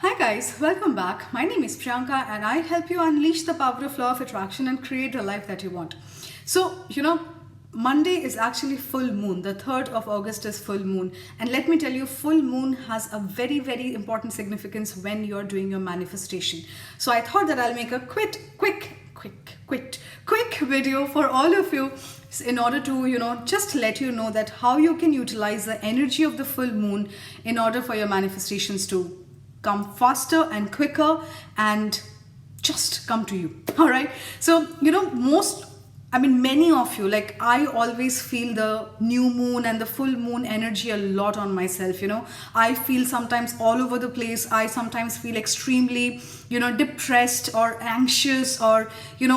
Hi guys, welcome back. My name is Priyanka and I help you unleash the power of law of attraction and create the life that you want. Monday is actually full moon. The 3rd of August is full moon. And let me tell you, full moon has a very, very important significance when you're doing your manifestation. So I thought that I'll make a quick video for all of you in order to, just let you know that how you can utilize the energy of the full moon in order for your manifestations to come faster and quicker and just come to you. All right. So, many of you, like I always feel the new moon and the full moon energy a lot on myself. I feel sometimes all over the place. I sometimes feel extremely, depressed or anxious or,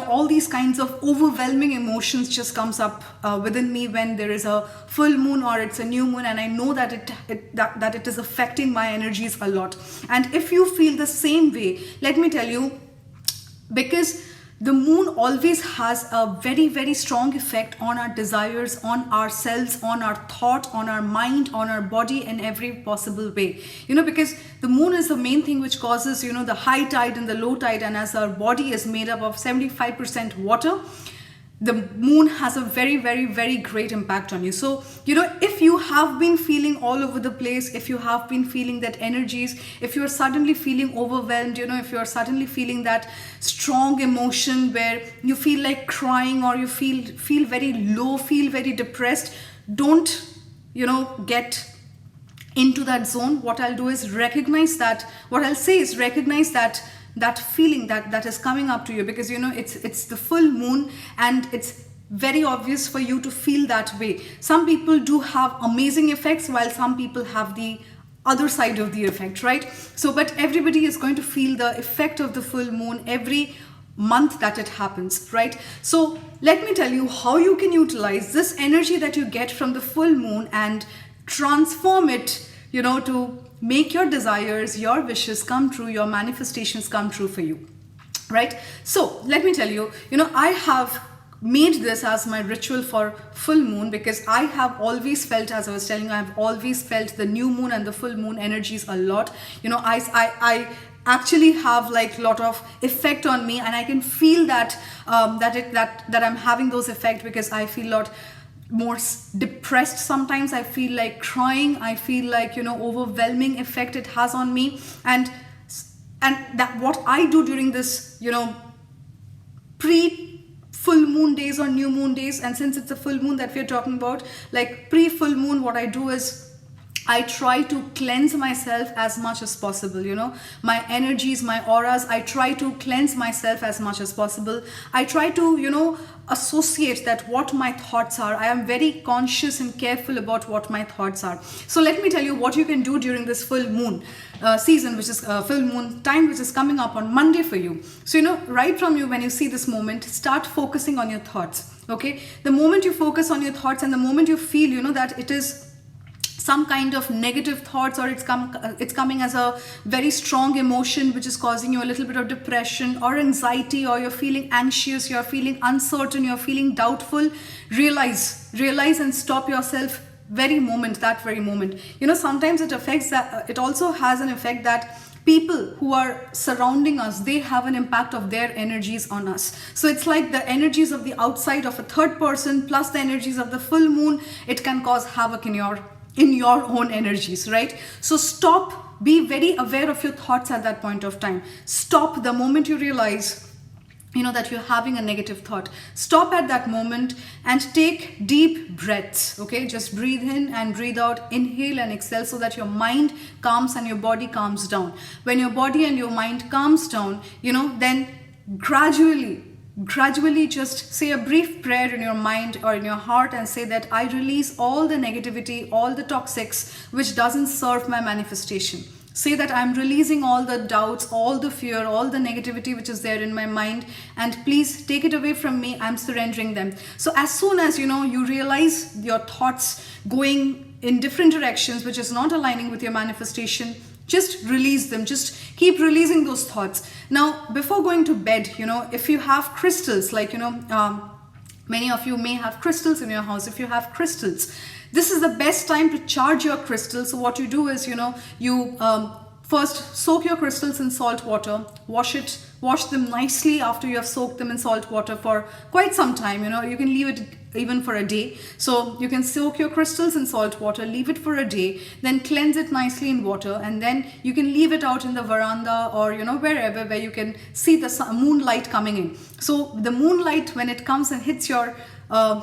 all these kinds of overwhelming emotions just comes up within me when there is a full moon or it's a new moon. And I know that it is affecting my energies a lot. And if you feel the same way, let me tell you, because the moon always has a very, very strong effect on our desires, on ourselves, on our thought, on our mind, on our body in every possible way. Because the moon is the main thing which causes, the high tide and the low tide. And as our body is made up of 75% water, the moon has a very, very, very great impact on you. So, if you have been feeling all over the place, if you have been feeling that energies, if you're suddenly feeling overwhelmed, if you're suddenly feeling that strong emotion where you feel like crying or you feel very low, feel very depressed, don't, get into that zone. What I'll do is recognize that, that feeling that is coming up to you, because it's the full moon and it's very obvious for you to feel that way. Some people do have amazing effects while some people have the other side of the effect, right? So but everybody is going to feel the effect of the full moon every month that it happens, right? So let me tell you how you can utilize this energy that you get from the full moon and transform it, to make your desires, your wishes come true, your manifestations come true for you, right? So let me tell you, I have made this as my ritual for full moon because I have always felt, as I was telling you, I've always felt the new moon and the full moon energies a lot. I actually have like a lot of effect on me, and I can feel that that I'm having those effects because I feel a lot more depressed. Sometimes I feel like crying. I feel like overwhelming effect it has on me, and that what I do during this pre full moon days or new moon days, and since it's a full moon that we're talking about, like pre full moon, what I do is I try to cleanse myself as much as possible, my energies, my auras. I try to cleanse myself as much as possible. I try to, associate that what my thoughts are. I am very conscious and careful about what my thoughts are. So let me tell you what you can do during this full moon season, which is full moon time, which is coming up on Monday for you. So, right from you, when you see this moment, start focusing on your thoughts. Okay. The moment you focus on your thoughts and the moment you feel, that it is some kind of negative thoughts or it's coming as a very strong emotion which is causing you a little bit of depression or anxiety, or you're feeling anxious, you're feeling uncertain, you're feeling doubtful, realize and stop yourself that very moment. Sometimes it affects that, it also has an effect that people who are surrounding us, they have an impact of their energies on us. So it's like the energies of the outside of a third person plus the energies of the full moon, it can cause havoc in your own energies, right? So stop, be very aware of your thoughts at that point of time. Stop the moment you realize, that you're having a negative thought. Stop at that moment and take deep breaths, okay? Just breathe in and breathe out, inhale and exhale so that your mind calms and your body calms down. When your body and your mind calms down, then gradually just say a brief prayer in your mind or in your heart and say that I release all the negativity, all the toxics which doesn't serve my manifestation. Say that I'm releasing all the doubts, all the fear, all the negativity which is there in my mind, and please take it away from me. I'm surrendering them. So as soon as you realize your thoughts going in different directions which is not aligning with your manifestation, just release them. Just keep releasing those thoughts. Now, before going to bed, if you have crystals, like, many of you may have crystals in your house. If you have crystals, this is the best time to charge your crystals. So what you do is, you First, soak your crystals in salt water. Wash them nicely after you have soaked them in salt water for quite some time. You can leave it even for a day. So you can soak your crystals in salt water, leave it for a day, then cleanse it nicely in water, and then you can leave it out in the veranda or wherever where you can see the moonlight coming in. So the moonlight, when it comes and hits your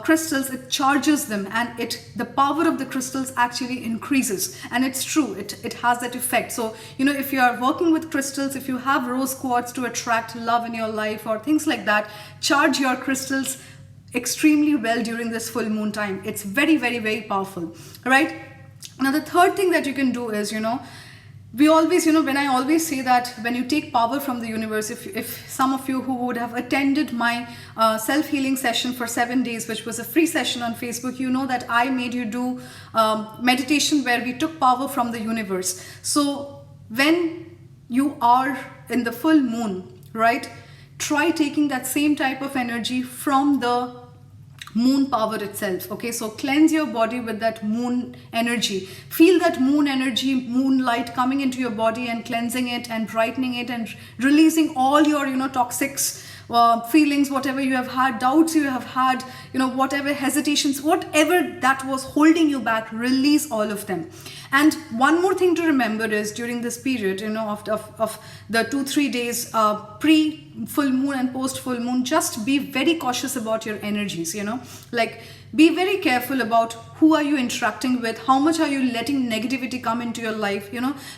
crystals, it charges them, and the power of the crystals actually increases. And it's true, it has that effect. So if you are working with crystals, if you have rose quartz to attract love in your life or things like that, charge your crystals extremely well during this full moon time. It's very, very, very powerful, right? Now the third thing that you can do is, we always, when I always say that when you take power from the universe, if some of you who would have attended my self-healing session for 7 days, which was a free session on Facebook, you know that I made you do meditation where we took power from the universe. So when you are in the full moon, right, try taking that same type of energy from the moon power itself. Okay, so cleanse your body with that moon energy. Feel that moon energy, moonlight coming into your body and cleansing it and brightening it and releasing all your toxics, feelings, whatever you have had, doubts you have had, whatever hesitations, whatever that was holding you back, release all of them. And one more thing to remember is during this period, of the 2-3 days pre full moon and post full moon, just be very cautious about your energies. Like, be very careful about who are you interacting with, how much are you letting negativity come into your life.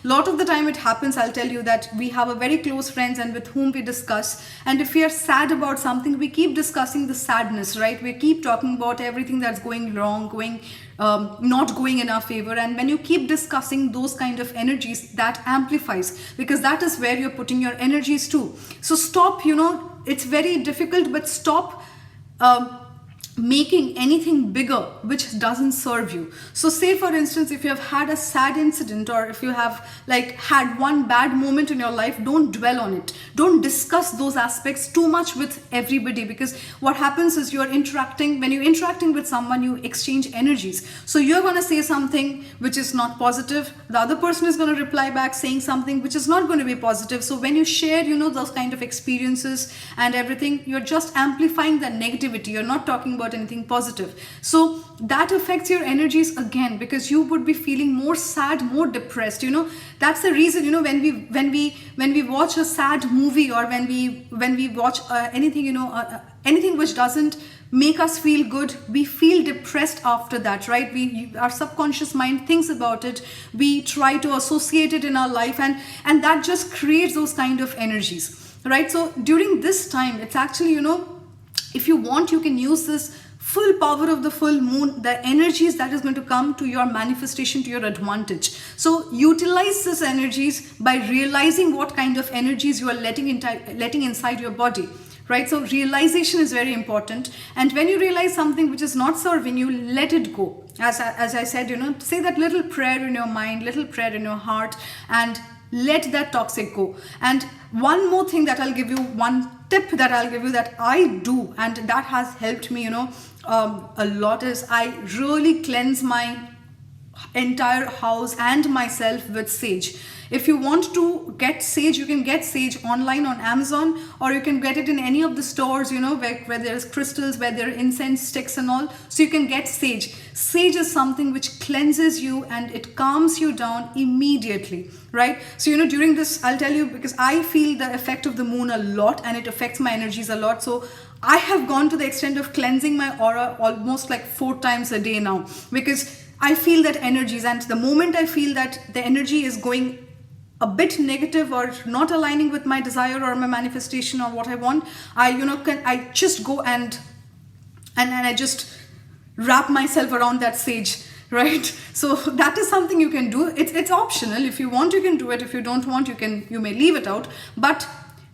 Lot of the time it happens, I'll tell you, that we have a very close friends and with whom we discuss, and if we are sad about something, we keep discussing the sadness, right? We keep talking about everything that's going wrong, not going in our favor. And when you keep discussing those kind of energies, that amplifies, because that is where you're putting your energies to. So stop, it's very difficult, but stop making anything bigger which doesn't serve you. So say for instance, if you have had a sad incident, or if you have had one bad moment in your life, don't dwell on it. Don't discuss those aspects too much with everybody, because what happens is when you're interacting with someone, you exchange energies. So you're going to say something which is not positive, the other person is going to reply back saying something which is not going to be positive. So when you share those kind of experiences and everything, you're just amplifying the negativity. You're not talking about anything positive. So that affects your energies again, because you would be feeling more sad, more depressed. That's the reason, when we watch a sad movie, or when we watch anything, anything which doesn't make us feel good, we feel depressed after that, right? Our subconscious mind thinks about it, we try to associate it in our life, and that just creates those kind of energies, right? So during this time, it's actually, if you want, you can use this full power of the full moon, the energies that is going to come to your manifestation, to your advantage. So utilize these energies by realizing what kind of energies you are letting inside your body, right? So realization is very important. And when you realize something which is not serving you, let it go. As I said, say that little prayer in your mind, little prayer in your heart, and let that toxic go. And one more thing that I'll give you, one tip that I'll give you that I do, and that has helped me, a lot, is I really cleanse my entire house and myself with sage. If you want to get sage, you can get sage online on Amazon, or you can get it in any of the stores, where there's crystals, where there are incense sticks and all. So you can get sage. Sage is something which cleanses you and it calms you down immediately, right? So, during this, I'll tell you, because I feel the effect of the moon a lot and it affects my energies a lot. So I have gone to the extent of cleansing my aura almost 4 times a day now, because I feel that energies, and the moment I feel that the energy is going a bit negative or not aligning with my desire or my manifestation or what I want, I just go and I just wrap myself around that sage, right? So that is something you can do. It's optional. If you want, you can do it. If you don't want, you may leave it out. But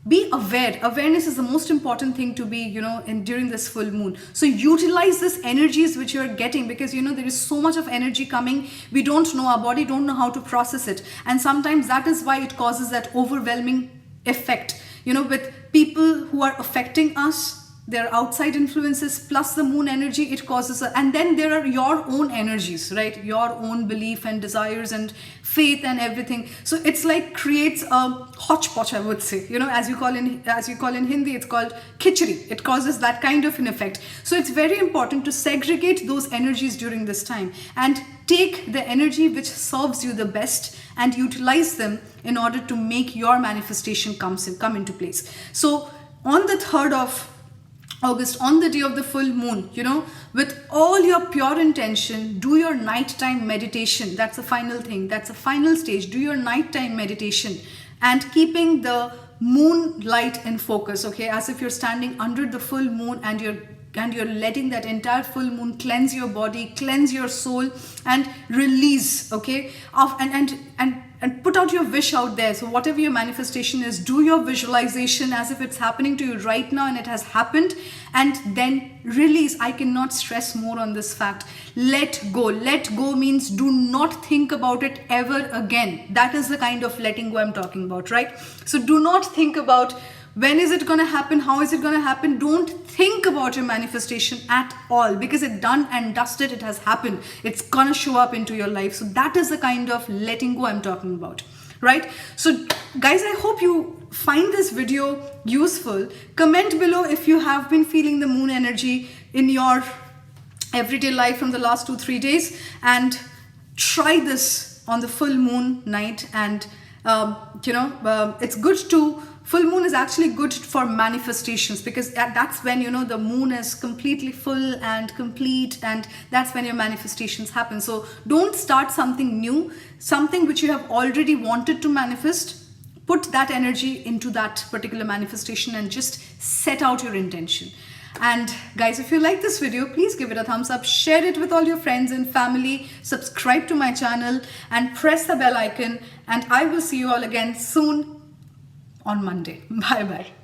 be aware. Awareness is the most important thing to be, during this full moon. So utilize these energies which you're getting, because, there is so much of energy coming. We don't know, our body don't know how to process it. And sometimes that is why it causes that overwhelming effect, with people who are affecting us. there are outside influences plus the moon energy. It causes and then there are your own energies, right? Your own belief and desires and faith and everything. So it's like creates a hodgepodge, I would say, as you call in Hindi, it's called khichdi. It causes that kind of an effect. So it's very important to segregate those energies during this time and take the energy which serves you the best and utilize them in order to make your manifestation come into place. So on the 3rd of August, on the day of the full moon, with all your pure intention, do your nighttime meditation. That's the final thing. That's the final stage. Do your nighttime meditation and keeping the moonlight in focus, okay? As if you're standing under the full moon and you're letting that entire full moon cleanse your body, cleanse your soul, and release, okay? And put out your wish out there. So whatever your manifestation is, do your visualization as if it's happening to you right now and it has happened, and then release. I cannot stress more on this fact. Let go. Let go means do not think about it ever again. That is the kind of letting go I'm talking about, right? So do not think about when is it going to happen, how is it going to happen. Don't think about your manifestation at all, because it's done and dusted. It has happened. It's going to show up into your life. So that is the kind of letting go I'm talking about, right? So guys, I hope you find this video useful. Comment below if you have been feeling the moon energy in your everyday life from the last 2-3 days, and try this on the full moon night. And it's good to full moon is actually good for manifestations, because that's when the moon is completely full and complete, and that's when your manifestations happen. So don't start something new, something which you have already wanted to manifest. Put that energy into that particular manifestation and just set out your intention. And guys, if you like this video, please give it a thumbs up, share it with all your friends and family, subscribe to my channel and press the bell icon, and I will see you all again soon on Monday. Bye bye.